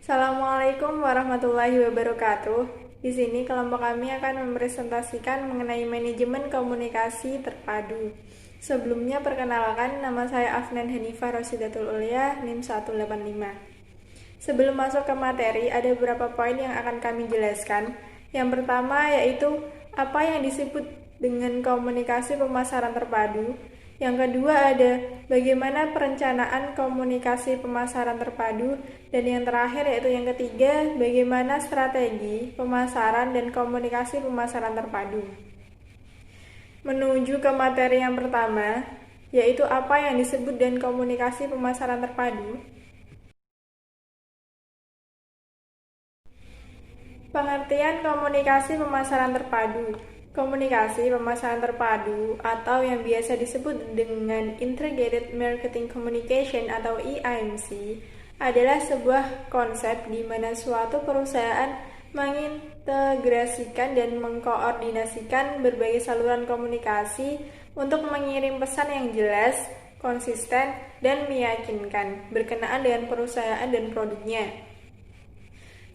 Assalamualaikum warahmatullahi wabarakatuh. Di sini kelompok kami akan mempresentasikan mengenai manajemen komunikasi terpadu. Sebelumnya perkenalkan, nama saya Afnan Hanifah Rosidatul Ulia, NIM 185. Sebelum masuk ke materi, ada beberapa poin yang akan kami jelaskan. Yang pertama yaitu apa yang disebut dengan komunikasi pemasaran terpadu. Yang kedua ada bagaimana perencanaan komunikasi pemasaran terpadu. Dan yang terakhir yaitu yang ketiga, bagaimana strategi pemasaran dan komunikasi pemasaran terpadu. Menuju ke materi yang pertama, yaitu apa yang disebut dengan komunikasi pemasaran terpadu. Pengertian komunikasi pemasaran terpadu. Komunikasi pemasaran terpadu atau yang biasa disebut dengan Integrated Marketing Communication atau IMC adalah sebuah konsep di mana suatu perusahaan mengintegrasikan dan mengkoordinasikan berbagai saluran komunikasi untuk mengirim pesan yang jelas, konsisten, dan meyakinkan berkenaan dengan perusahaan dan produknya.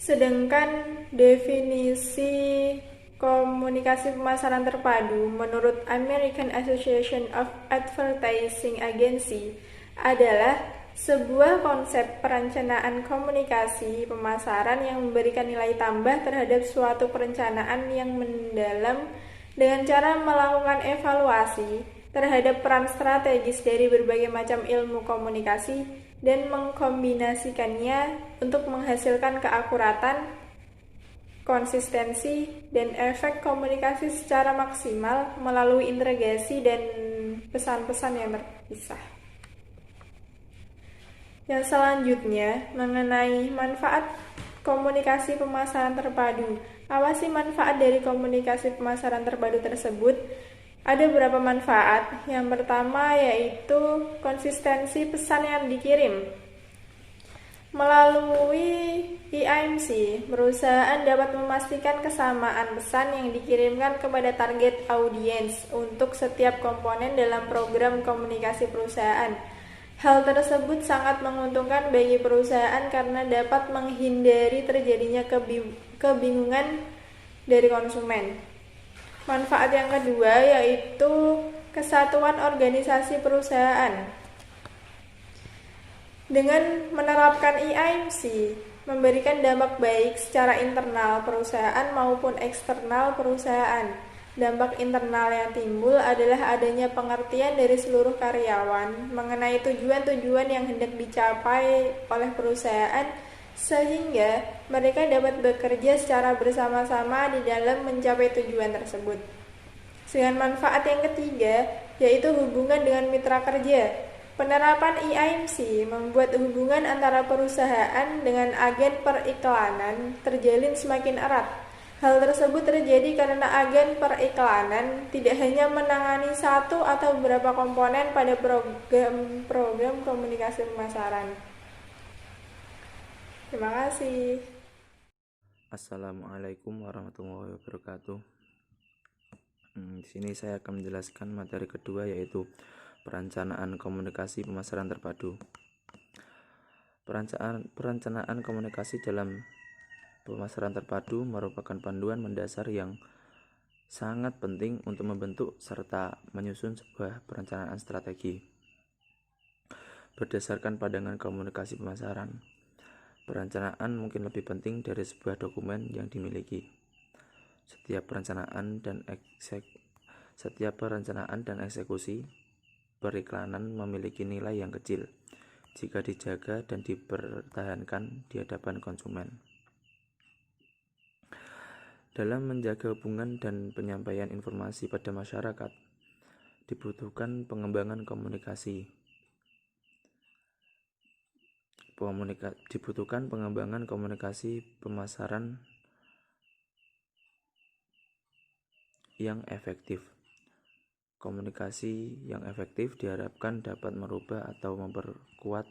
Sedangkan definisi komunikasi pemasaran terpadu menurut American Association of Advertising Agency adalah sebuah konsep perencanaan komunikasi pemasaran yang memberikan nilai tambah terhadap suatu perencanaan yang mendalam dengan cara melakukan evaluasi terhadap peran strategis dari berbagai macam ilmu komunikasi dan mengkombinasikannya untuk menghasilkan keakuratan, konsistensi, dan efek komunikasi secara maksimal melalui integrasi dan pesan-pesan yang terpisah. Yang selanjutnya mengenai manfaat komunikasi pemasaran terpadu. Apa sih manfaat dari komunikasi pemasaran terpadu tersebut? Ada beberapa manfaat. Yang pertama yaitu konsistensi pesan yang dikirim. Melalui IMC, perusahaan dapat memastikan kesamaan pesan yang dikirimkan kepada target audiens untuk setiap komponen dalam program komunikasi perusahaan. Hal tersebut sangat menguntungkan bagi perusahaan karena dapat menghindari terjadinya kebingungan dari konsumen. Manfaat yang kedua yaitu kesatuan organisasi perusahaan. Dengan menerapkan IMC, memberikan dampak baik secara internal perusahaan maupun eksternal perusahaan. Dampak internal yang timbul adalah adanya pengertian dari seluruh karyawan mengenai tujuan-tujuan yang hendak dicapai oleh perusahaan, sehingga mereka dapat bekerja secara bersama-sama di dalam mencapai tujuan tersebut. Dengan manfaat yang ketiga, yaitu hubungan dengan mitra kerja. Penerapan IMC membuat hubungan antara perusahaan dengan agen periklanan terjalin semakin erat. Hal tersebut terjadi karena agen periklanan tidak hanya menangani satu atau beberapa komponen pada program komunikasi pemasaran. Terima kasih. Assalamualaikum warahmatullahi wabarakatuh. Di sini saya akan menjelaskan materi kedua yaitu perencanaan komunikasi pemasaran terpadu. Perencanaan komunikasi dalam pemasaran terpadu merupakan panduan mendasar yang sangat penting untuk membentuk serta menyusun sebuah perencanaan strategi. Berdasarkan pandangan komunikasi pemasaran, perencanaan mungkin lebih penting dari sebuah dokumen yang dimiliki. Setiap perencanaan dan eksekusi periklanan memiliki nilai yang kecil jika dijaga dan dipertahankan di hadapan konsumen. Dalam menjaga hubungan dan penyampaian informasi pada masyarakat, dibutuhkan pengembangan komunikasi. Dibutuhkan pengembangan komunikasi pemasaran yang efektif. Komunikasi yang efektif diharapkan dapat merubah atau memperkuat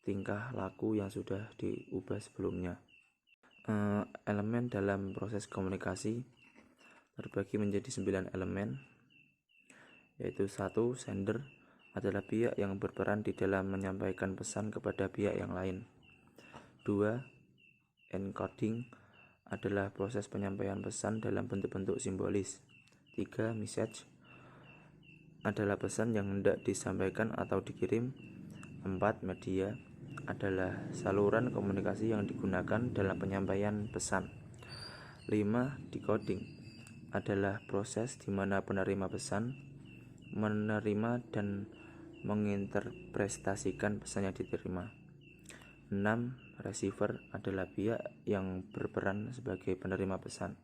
tingkah laku yang sudah diubah sebelumnya. Elemen dalam proses komunikasi terbagi menjadi 9 elemen, yaitu 1. Sender adalah pihak yang berperan di dalam menyampaikan pesan kepada pihak yang lain. 2. encoding adalah proses penyampaian pesan dalam bentuk-bentuk simbolis. 3. Message adalah pesan yang hendak disampaikan atau dikirim. 4. Media adalah saluran komunikasi yang digunakan dalam penyampaian pesan. 5. Decoding adalah proses di mana penerima pesan menerima dan menginterpretasikan pesan yang diterima. 6. Receiver adalah pihak yang berperan sebagai penerima pesan.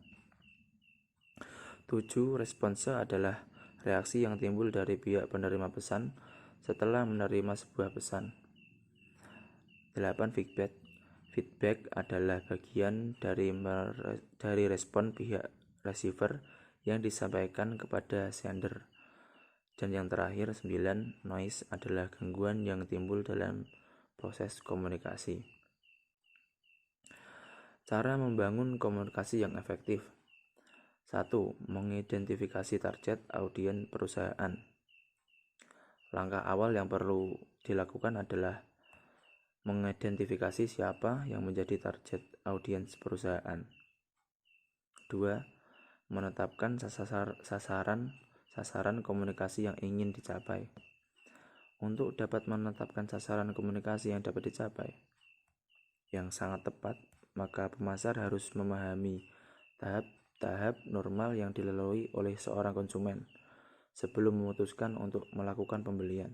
7. Response adalah reaksi yang timbul dari pihak penerima pesan setelah menerima sebuah pesan. 8. Feedback. Feedback adalah bagian dari respon pihak receiver yang disampaikan kepada sender. Dan yang terakhir 9. Noise adalah gangguan yang timbul dalam proses komunikasi. Cara membangun komunikasi yang efektif. 1. Mengidentifikasi target audiens perusahaan. Langkah awal yang perlu dilakukan adalah mengidentifikasi siapa yang menjadi target audiens perusahaan. 2. Menetapkan sasaran komunikasi yang ingin dicapai. Untuk dapat menetapkan sasaran komunikasi yang dapat dicapai yang sangat tepat, maka pemasar harus memahami tahap-tahap normal yang dilalui oleh seorang konsumen sebelum memutuskan untuk melakukan pembelian.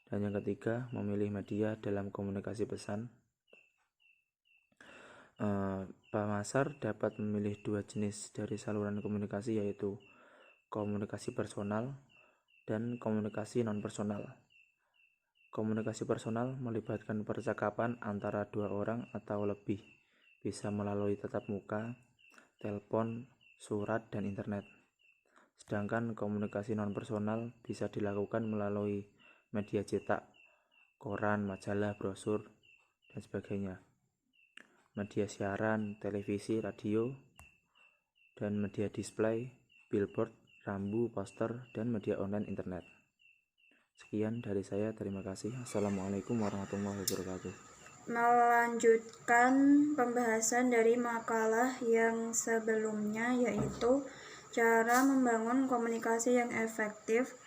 Dan yang ketiga, memilih media dalam komunikasi pesan. Pemasar dapat memilih 2 jenis dari saluran komunikasi, yaitu komunikasi personal dan komunikasi non-personal. Komunikasi personal melibatkan percakapan antara 2 orang atau lebih, bisa melalui tatap muka, telepon, surat, dan internet. Sedangkan komunikasi non-personal bisa dilakukan melalui media cetak, koran, majalah, brosur, dan sebagainya. Media siaran, televisi, radio, dan media display, billboard, rambu, poster, dan media online internet. Sekian dari saya, terima kasih. Assalamualaikum warahmatullahi wabarakatuh. Melanjutkan pembahasan dari makalah yang sebelumnya, yaitu cara membangun komunikasi yang efektif.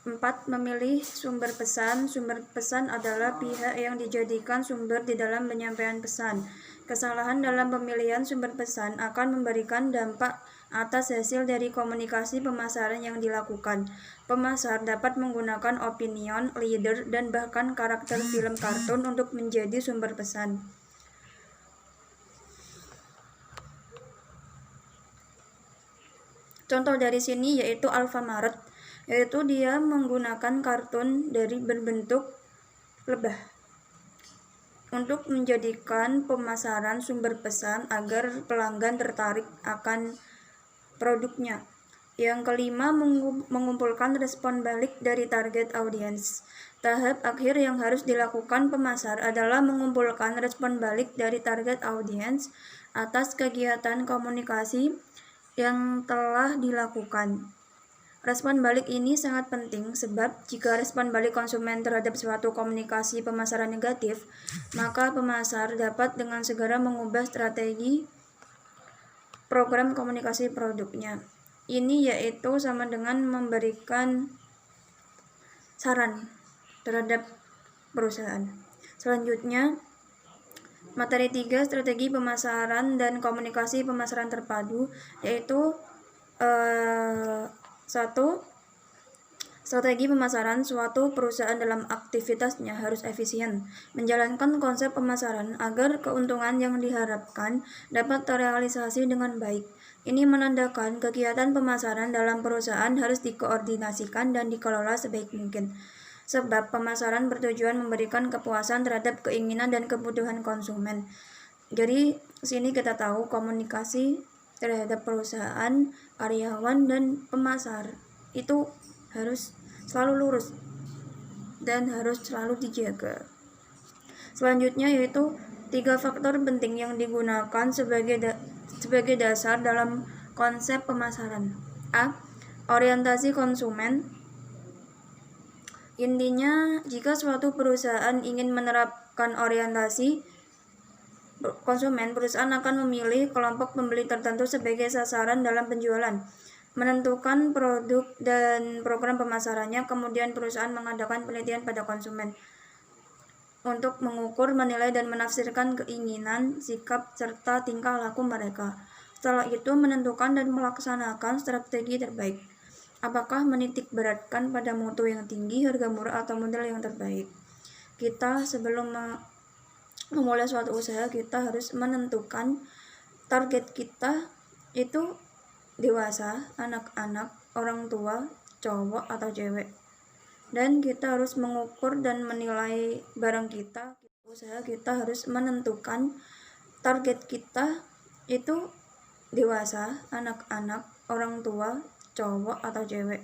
4. Memilih sumber pesan. Sumber pesan adalah pihak yang dijadikan sumber di dalam penyampaian pesan. Kesalahan dalam pemilihan sumber pesan akan memberikan dampak atas hasil dari komunikasi pemasaran yang dilakukan. Pemasar dapat menggunakan opinion, leader, dan bahkan karakter film kartun untuk menjadi sumber pesan. Contoh dari sini yaitu Alfamart, yaitu dia menggunakan kartun dari berbentuk lebah untuk menjadikan pemasaran sumber pesan agar pelanggan tertarik akan produknya. Yang kelima, mengumpulkan respon balik dari target audiens. Tahap akhir yang harus dilakukan pemasar adalah mengumpulkan respon balik dari target audiens atas kegiatan komunikasi yang telah dilakukan. Respon balik ini sangat penting sebab jika respon balik konsumen terhadap suatu komunikasi pemasaran negatif, maka pemasar dapat dengan segera mengubah strategi program komunikasi produknya. Ini yaitu sama dengan memberikan saran terhadap perusahaan. Selanjutnya, materi 3, strategi pemasaran dan komunikasi pemasaran terpadu, yaitu 1. Strategi pemasaran. Suatu perusahaan dalam aktivitasnya harus efisien, menjalankan konsep pemasaran agar keuntungan yang diharapkan dapat terrealisasi dengan baik. Ini menandakan kegiatan pemasaran dalam perusahaan harus dikoordinasikan dan dikelola sebaik mungkin. Sebab pemasaran bertujuan memberikan kepuasan terhadap keinginan dan kebutuhan konsumen. Jadi sini kita tahu komunikasi terhadap perusahaan, karyawan, dan pemasar itu harus selalu lurus dan harus selalu dijaga. Selanjutnya yaitu 3 faktor penting yang digunakan sebagai dasar dalam konsep pemasaran. A. Orientasi konsumen. Intinya, jika suatu perusahaan ingin menerapkan orientasi konsumen, perusahaan akan memilih kelompok pembeli tertentu sebagai sasaran dalam penjualan, menentukan produk dan program pemasarannya, kemudian perusahaan mengadakan penelitian pada konsumen untuk mengukur, menilai, dan menafsirkan keinginan, sikap, serta tingkah laku mereka. Setelah itu menentukan dan melaksanakan strategi terbaik. Apakah menitik beratkan pada mutu yang tinggi, harga murah, atau model yang terbaik? Kita sebelum memulai suatu usaha, kita harus menentukan target kita itu dewasa, anak-anak, orang tua, cowok atau cewek. Dan kita harus mengukur dan menilai barang kita. Usaha kita harus menentukan target kita itu dewasa, anak-anak, orang tua, cowok atau cewek.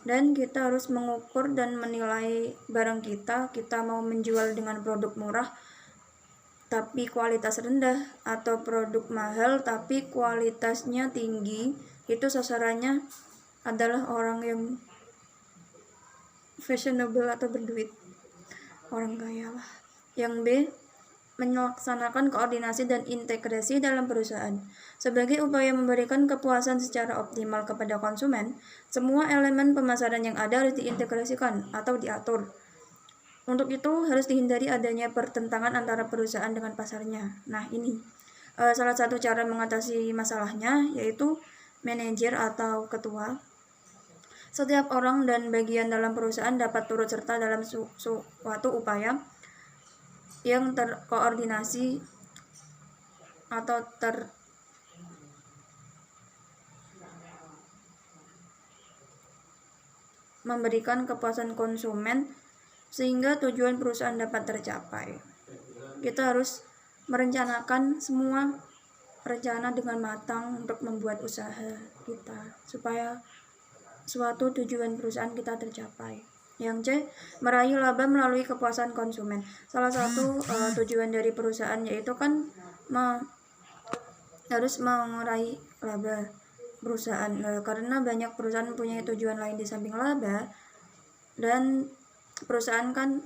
Dan kita harus mengukur dan menilai barang kita. Kita mau menjual dengan produk murah tapi kualitas rendah, atau produk mahal tapi kualitasnya tinggi. Itu sasarannya adalah orang yang fashionable atau berduit, orang kaya lah. Yang B, melaksanakan koordinasi dan integrasi dalam perusahaan. Sebagai upaya memberikan kepuasan secara optimal kepada konsumen, semua elemen pemasaran yang ada harus diintegrasikan atau diatur. Untuk itu harus dihindari adanya pertentangan antara perusahaan dengan pasarnya. Nah, ini salah satu cara mengatasi masalahnya, yaitu manajer atau ketua. Setiap orang dan bagian dalam perusahaan dapat turut serta dalam suatu upaya yang terkoordinasi atau memberikan kepuasan konsumen sehingga tujuan perusahaan dapat tercapai. Kita harus merencanakan semua rencana dengan matang untuk membuat usaha kita supaya suatu tujuan perusahaan kita tercapai. Yang C, meraih laba melalui kepuasan konsumen. Salah satu tujuan dari perusahaan yaitu kan harus meraih laba perusahaan. Karena banyak perusahaan mempunyai tujuan lain di samping laba, dan perusahaan kan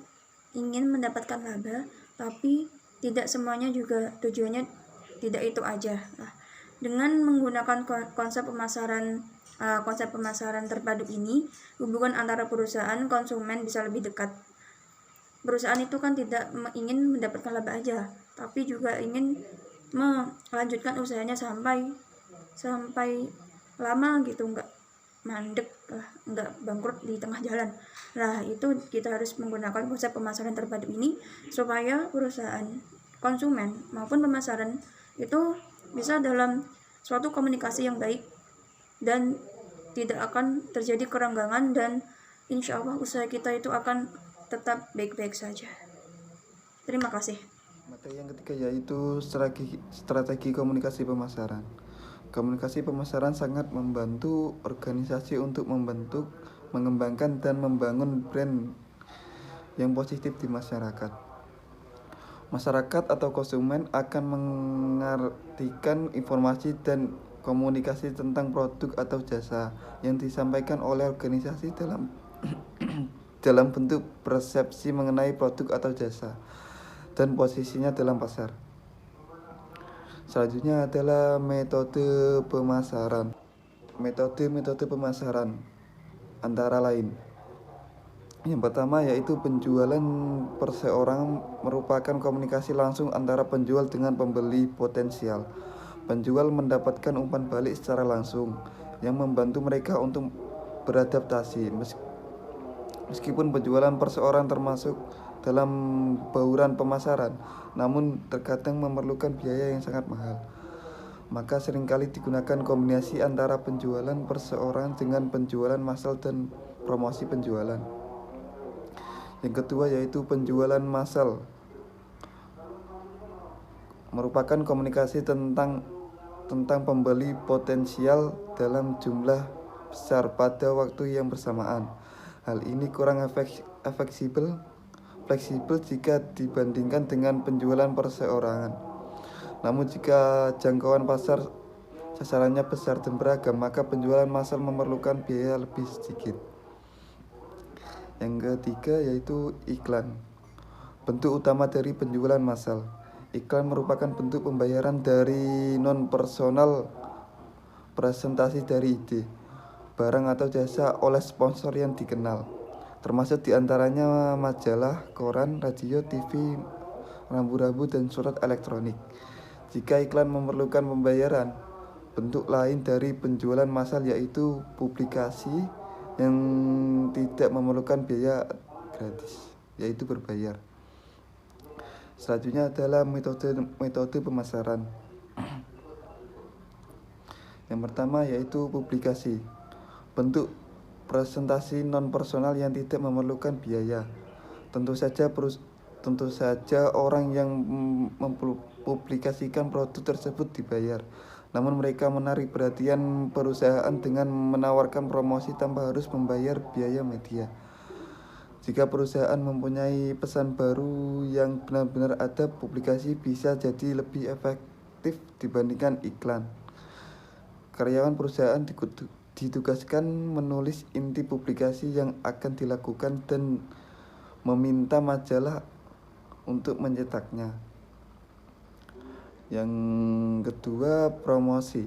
ingin mendapatkan laba, tapi tidak semuanya juga tujuannya tidak itu aja. Nah, dengan menggunakan konsep pemasaran terpadu ini, hubungan antara perusahaan konsumen bisa lebih dekat. Perusahaan itu kan tidak ingin mendapatkan laba aja, tapi juga ingin melanjutkan usahanya sampai lama gitu, nggak mandek lah, nggak bangkrut di tengah jalan. Nah, itu kita harus menggunakan konsep pemasaran terpadu ini supaya perusahaan, konsumen maupun pemasaran itu bisa dalam suatu komunikasi yang baik dan tidak akan terjadi kerenggangan, dan insya Allah usaha kita itu akan tetap baik-baik saja. Terima kasih. Materi yang ketiga yaitu strategi komunikasi pemasaran. Komunikasi pemasaran sangat membantu organisasi untuk membentuk, mengembangkan, dan membangun brand yang positif di masyarakat. Masyarakat atau konsumen akan mengartikan informasi dan komunikasi tentang produk atau jasa yang disampaikan oleh organisasi dalam bentuk persepsi mengenai produk atau jasa dan posisinya dalam pasar. Selanjutnya adalah metode pemasaran. Metode pemasaran antara lain. Yang pertama yaitu penjualan perseorangan, merupakan komunikasi langsung antara penjual dengan pembeli potensial. Penjual mendapatkan umpan balik secara langsung yang membantu mereka untuk beradaptasi. Meskipun penjualan perseorangan termasuk dalam bauran pemasaran, namun terkadang memerlukan biaya yang sangat mahal. Maka seringkali digunakan kombinasi antara penjualan perseorangan dengan penjualan massal dan promosi penjualan. Yang kedua yaitu penjualan massal, merupakan komunikasi tentang pembeli potensial dalam jumlah besar pada waktu yang bersamaan. Hal ini kurang fleksibel jika dibandingkan dengan penjualan perseorangan. Namun jika jangkauan pasar sasarannya besar dan beragam, maka penjualan massal memerlukan biaya lebih sedikit. Yang ketiga yaitu iklan. Bentuk utama dari penjualan massal. Iklan merupakan bentuk pembayaran dari non-personal presentasi dari ide, barang atau jasa oleh sponsor yang dikenal, termasuk diantaranya majalah, koran, radio, TV, rambu-rambu, dan surat elektronik. Jika iklan memerlukan pembayaran, bentuk lain dari penjualan massal yaitu publikasi yang tidak memerlukan biaya gratis, yaitu berbayar. Selanjutnya adalah metode pemasaran. Yang pertama yaitu publikasi, bentuk presentasi non-personal yang tidak memerlukan biaya. Tentu saja orang yang mempublikasikan produk tersebut dibayar, namun mereka menarik perhatian perusahaan dengan menawarkan promosi tanpa harus membayar biaya media. Jika perusahaan mempunyai pesan baru yang benar-benar ada, publikasi bisa jadi lebih efektif dibandingkan iklan. Karyawan perusahaan ditugaskan menulis inti publikasi yang akan dilakukan dan meminta majalah untuk mencetaknya. Yang kedua, promosi.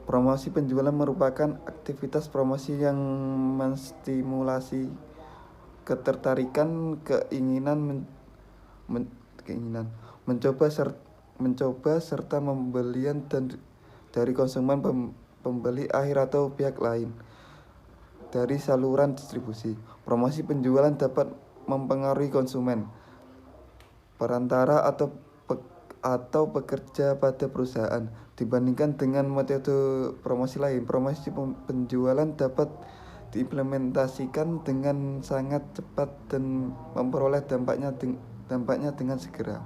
Promosi penjualan merupakan aktivitas promosi yang menstimulasi ketertarikan, keinginan mencoba serta pembelian dan dari konsumen, pembeli akhir atau pihak lain dari saluran distribusi. Promosi penjualan dapat mempengaruhi konsumen, perantara atau pekerja pada perusahaan dibandingkan dengan metode promosi lain. Promosi penjualan dapat diimplementasikan dengan sangat cepat dan memperoleh dampaknya dengan segera.